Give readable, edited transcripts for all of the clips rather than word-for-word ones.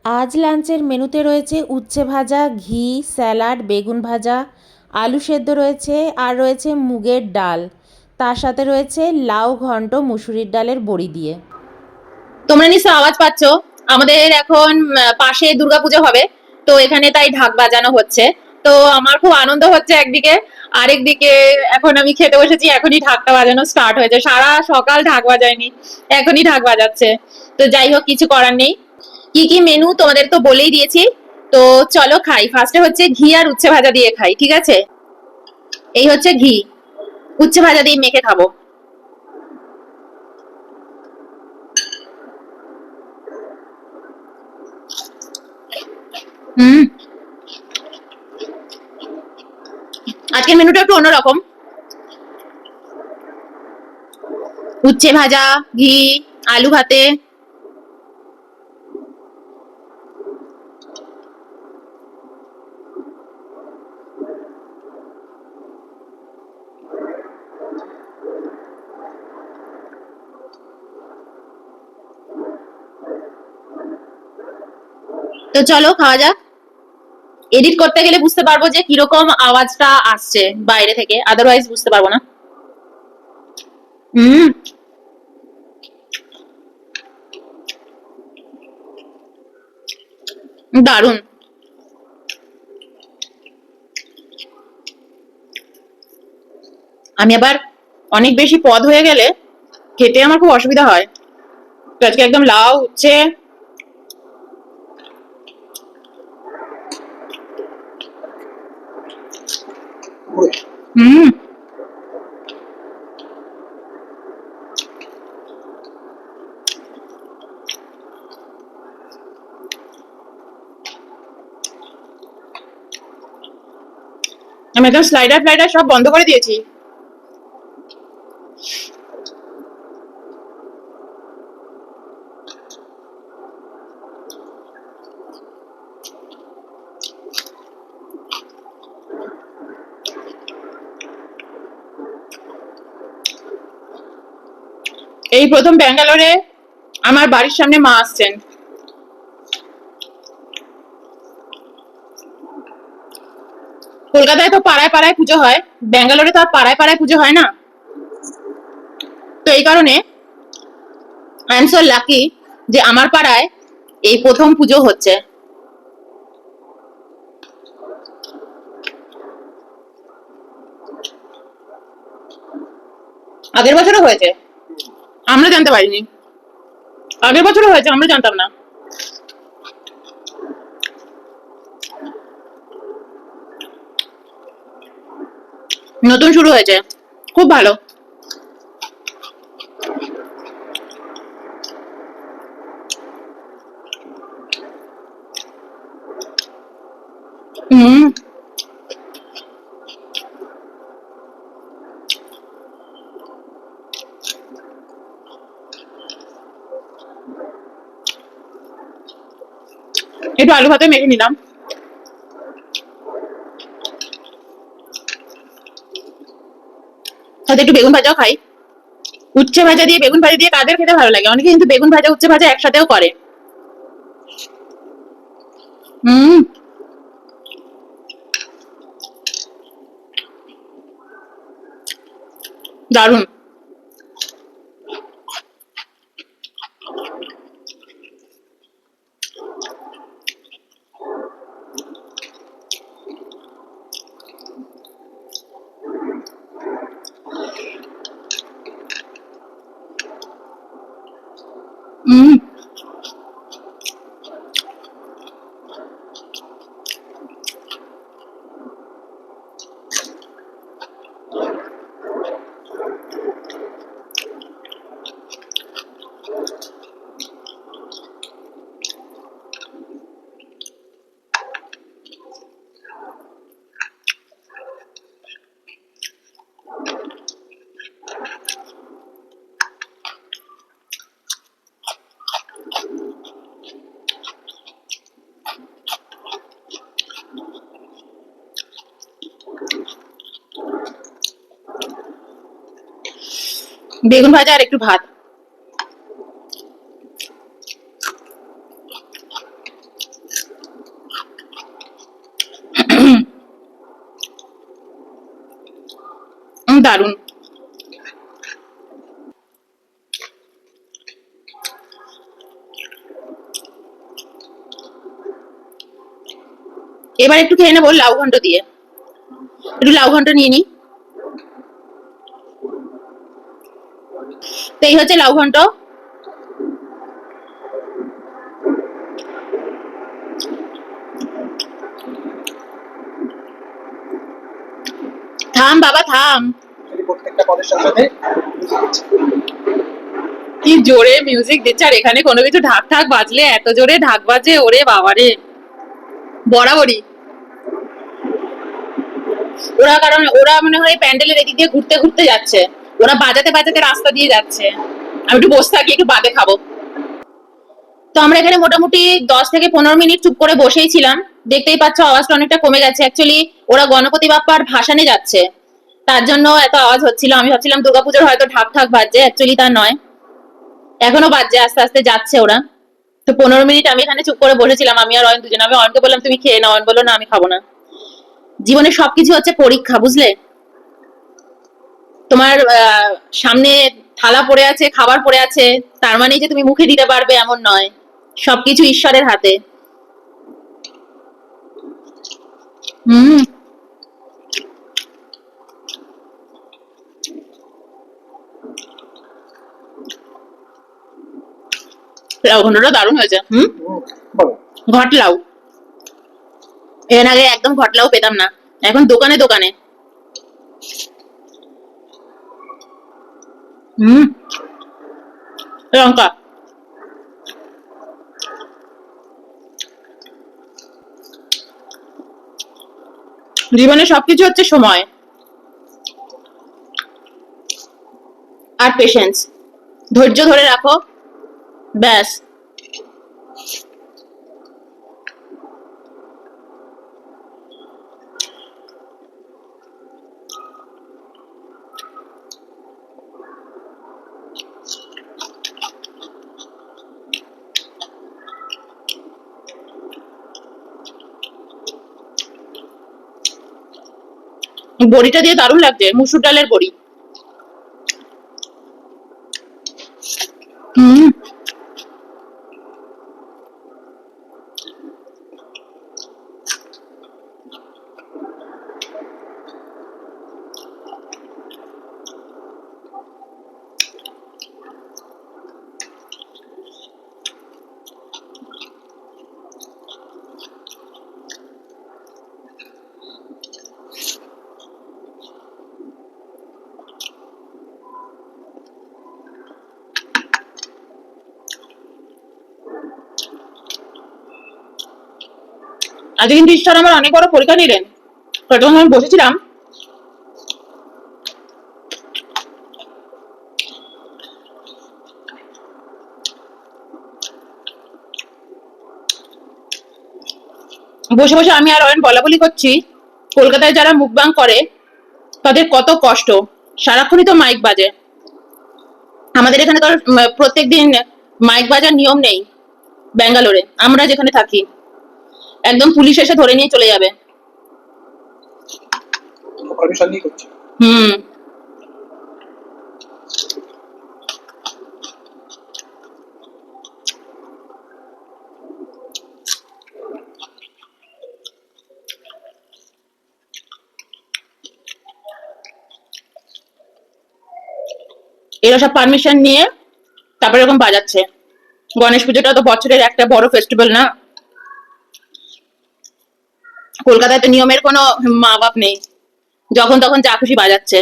আজ লাঞ্চের মেনুতে রয়েছে উচ্ছে ভাজা, ঘি, স্যালাড, বেগুন ভাজা, আলু সেদ্ধ রয়েছে, আর রয়েছে মুগের ডাল। তার সাথে রয়েছে লাউ ঘন্ট মুসুরির ডালের বড়ি দিয়ে। তোমরা নিশ্চয় আওয়াজ পাচ্ছ। আমাদের এখন পাশে দুর্গাপুজো হবে, তো এখানে তাই ঢাক বাজানো হচ্ছে। তো আমার খুব আনন্দ হচ্ছে একদিকে, আরেকদিকে এখন আমি খেতে বসেছি, এখনই ঢাকটা বাজানো স্টার্ট হয়েছে। সারা সকাল ঢাক বাজায়নি, এখনই ঢাক বাজাচ্ছে। তো যাই হোক, কিছু করার নেই। কি কি মেনু তোমাদের তো বলেই দিয়েছি। তো চলো খাই। ফার্স্টে হচ্ছে ঘি আর উচ্ছে ভাজা দিয়ে খাই, ঠিক আছে? এই হচ্ছে ঘি, উচ্ছে ভাজা দিয়ে মেখে খাবো। হুম। আজকের মেনুটা একটু অন্যরকম। উচ্ছে ভাজা, ঘি, আলু ভাতে। তো চলো খাওয়া যাক। এডিট করতে গেলে বুঝতে পারবো যে কিরকম আওয়াজটা আসছে বাইরে থেকে, আদারওয়াইজ বুঝতে পারবো না। হুম। দারুন। আমি আবার অনেক বেশি পদ হয়ে গেলে খেতে আমার খুব অসুবিধা হয়। তো আজকে একদম লাউ উচ্ছে। হুম। আমি একদম স্লাইডার ফ্লাইডার সব বন্ধ করে দিয়েছি। এই প্রথম ব্যাঙ্গালোরে আমার বাড়ির সামনে মা আসছেন। কলকাতায় তো পাড়ায় পাড়ায় পুজো হয়, ব্যাঙ্গালোরে তো আর পাড়ায় পাড়ায় পুজো হয় না। তো এই কারণে আই এম সো লাকি যে আমার পাড়ায় এই প্রথম পুজো হচ্ছে। আগের বছরও হয়েছে, আমরা জানতে পারিনি। আগের বছরও হয়েছে, আমরা জানতাম না। নতুন শুরু হয়েছে, খুব ভালো। হুম। একটু আলু ভাতে মেখে নিলাম, সাথে একটু বেগুন ভাজাও খাই। উচ্ছে ভাজা দিয়ে বেগুন ভাজা দিয়ে কাদের খেতে ভালো লাগে? অনেকে কিন্তু বেগুন ভাজা উচ্ছে ভাজা একসাথেও করে। হুম। দারুন। হুম। বেগুন ভাজা আর একটু ভাত। দারুণ। এবার একটু খেয়ে নেবো লাউ ঘন্ট দিয়ে। একটু লাউ ঘন্ট নিয়ে নি। তো এই হচ্ছে লাউ ঘন্ট। থাম বাবা থাম। প্রত্যেকটা পদের সাথে সাথে কি জোরে মিউজিক দিচ্ছে, আর এখানে কোনো কিছু ঢাক ঢাক বাজলে এত জোরে ঢাক বাজে, ওরে বাবারে বরাবরই। কারণ ওরা মনে হয় প্যান্ডেলের এদিক দিয়ে ঘুরতে ঘুরতে যাচ্ছে, ওরা বাজাতে বাজাতে রাস্তা দিয়ে যাচ্ছে। আমি একটু বসে থাকি, একটু বাদে খাবো। তো আমরা এখানে মোটামুটি 10 থেকে 15 মিনিট চুপ করে বসেই ছিলাম। দেখতেই পাচ্ছ আওয়াজটা অনেকটা কমে গেছে। অ্যাকচুয়ালি ওরা গণপতি বাপ্পার ভাসানে যাচ্ছে, তার জন্য এত আওয়াজ হচ্ছিল। আমি ভাবছিলাম দুর্গাপুজোর হয়তো ঢাক ঢাক বাজছে, অ্যাকচুয়ালি তা নয়, এখনো বাজছে, আস্তে আস্তে যাচ্ছে ওরা। তো 15 মিনিট আমি এখানে চুপ করে বসেছিলাম, আমি আর অয়ন দুজনে। আমি অয়নকে বললাম তুমি খেয়ে নাও, অয়ন বললো না আমি খাবো না। জীবনে সবকিছু হচ্ছে পরীক্ষা, বুঝলে? তোমার সামনে থালা পড়ে আছে, খাবার পড়ে আছে, তার মানে যে তুমি মুখে দিতে পারবে এমন নয়। সবকিছু ঈশ্বরের হাতে। হুম, লাউ ঘন্টটা দারুণ হয়েছে। বলো। ঘট লাউ। এর আগে একদম ঘট লাউ পেতাম না, এখন দোকানে দোকানে। হুম, লঙ্কা। জীবনে সবকিছু হচ্ছে সময় আর পেশেন্স। ধৈর্য ধরে রাখো, ব্যাস। বড়িটা দিয়ে দারুণ লাগছে, মুসুর ডালের বড়ি। হুম, আজকে কিন্তু ঈশ্বর আমার অনেক বড় পরীক্ষা নিলেন। যখন আমি বসেছিলাম, বসে বসে আমি আর অয়ন বলা বলি করছি, কলকাতায় যারা মুকবাং করে তাদের কত কষ্ট। সারাক্ষণই তো মাইক বাজে। আমাদের এখানে তো প্রত্যেক দিন মাইক বাজার নিয়ম নেই। ব্যাঙ্গালোরে আমরা যেখানে থাকি, একদম পুলিশ এসে ধরে নিয়ে চলে যাবে। পারমিশন নিয়ে করছি। হুম, এরা সব পারমিশন নিয়ে তারপরে এরকম বাজাচ্ছে। গণেশ পুজোটা তো বছরের একটা বড় ফেস্টিভ্যাল না? কলকাতায় তো নিয়মের কোনো মা বাপ নেই, যখন তখন যা খুশি বাজাচ্ছে।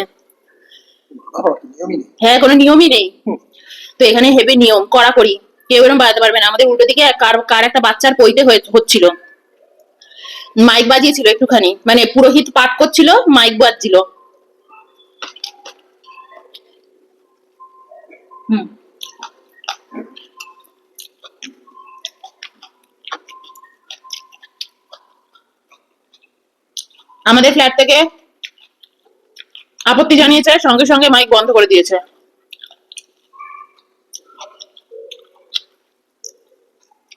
নিয়মই নেই। হ্যাঁ, কোনো নিয়মই নেই। হুম। তো এখানে হেভি নিয়ম কড়াকড়ি, কেউ এরকম বাজাতে পারবে না। আমাদের উল্টো দিকে কার কার একটা বাচ্চার পইতে হচ্ছিল, মাইক বাজিয়েছিল একটুখানি, মানে পুরোহিত পাঠ করছিল, মাইক বাজছিল। হুম, আমাদের ফ্ল্যাট থেকে আপত্তি জানিয়েছে, সঙ্গে সঙ্গে মাইক বন্ধ করে দিয়েছে।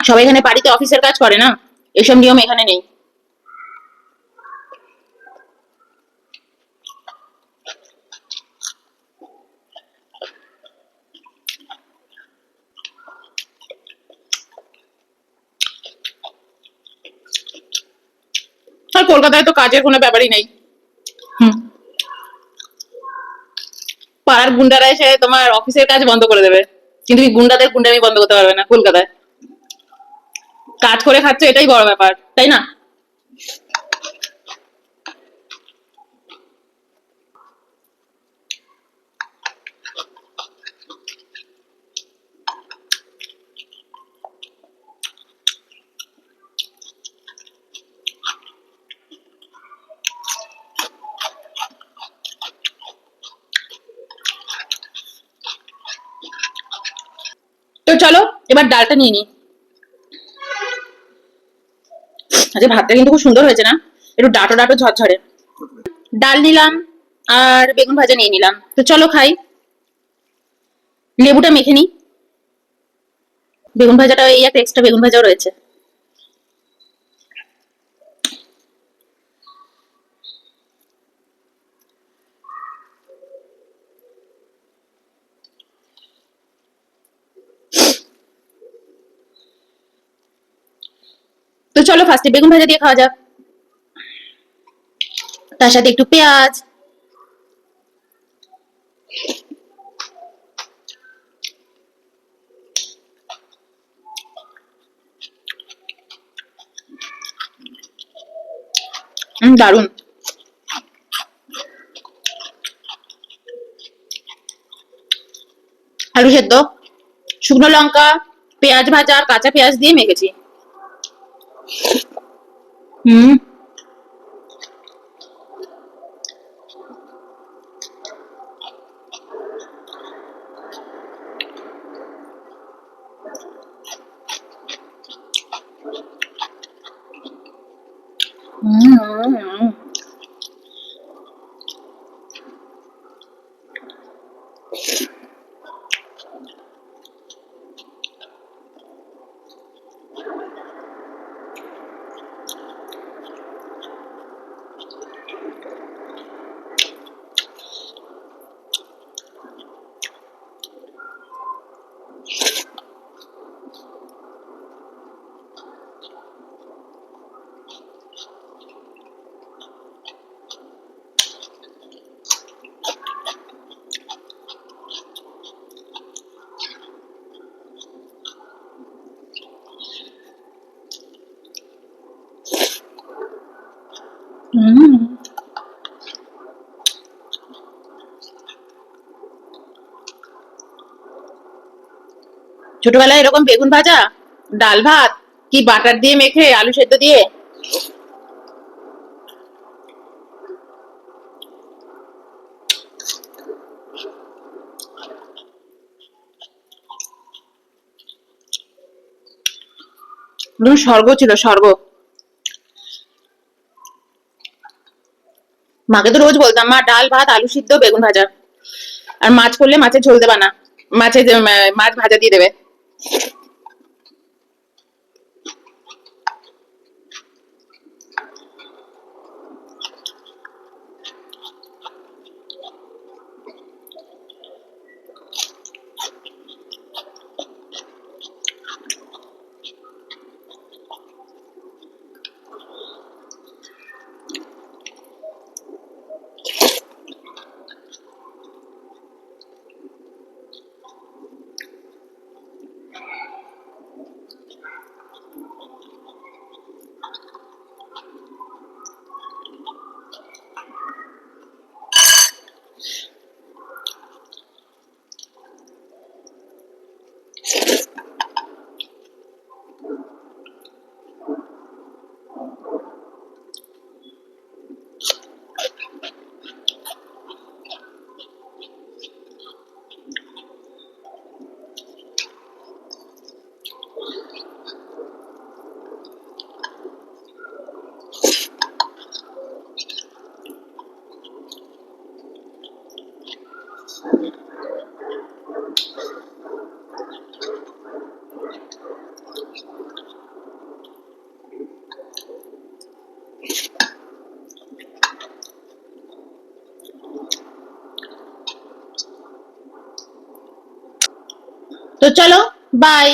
সবাই এখানে বাড়িতে অফিসের কাজ করে না, এসব নিয়ম এখানে নেই। আর কলকাতায় তো কাজের কোনো ব্যাপারই নেই। হুম, পাড়ার গুন্ডারা এসে তোমার অফিসের কাজ বন্ধ করে দেবে, কিন্তু এই গুন্ডাদের গুন্ডামি বন্ধ করতে পারবে না কলকাতায়। কাজ করে খাচ্ছে, এটাই বড় ব্যাপার, তাই না? তো চলো এবার ডালটা নিয়ে নিই। আচ্ছা, ভাতটা কিন্তু খুব সুন্দর হয়েছে না? একটু ডাটো ডাটো ঝরঝরে। ডাল নিলাম আর বেগুন ভাজা নিয়ে নিলাম, তো চলো খাই। লেবুটা মেখে নিই। বেগুন ভাজাটা এই একটা এক্সট্রা বেগুন ভাজাও রয়েছে। তো চলো ফার্স্টে বেগুন ভাজা দিয়ে খাওয়া যাক, তার সাথে একটু পেঁয়াজ। দারুন। আলু সেদ্ধ, শুকনো লঙ্কা, পেঁয়াজ ভাজা আর কাঁচা পেঁয়াজ দিয়ে মেখেছি। হুম। হুম। হুম। ছোটবেলায় এরকম বেগুন ভাজা, ডাল ভাত, কি বাটার দিয়ে মেখে আলু সেদ্ধ দিয়ে। স্বর্গ ছিল, স্বর্গ। মাকে তো রোজ বলতাম, মা ডাল ভাত আলু সিদ্ধ বেগুন ভাজা, আর মাছ করলে মাছের ঝোল দেবা না, মাছ ভাজা দিয়ে দেবে। তো চলো, বাই।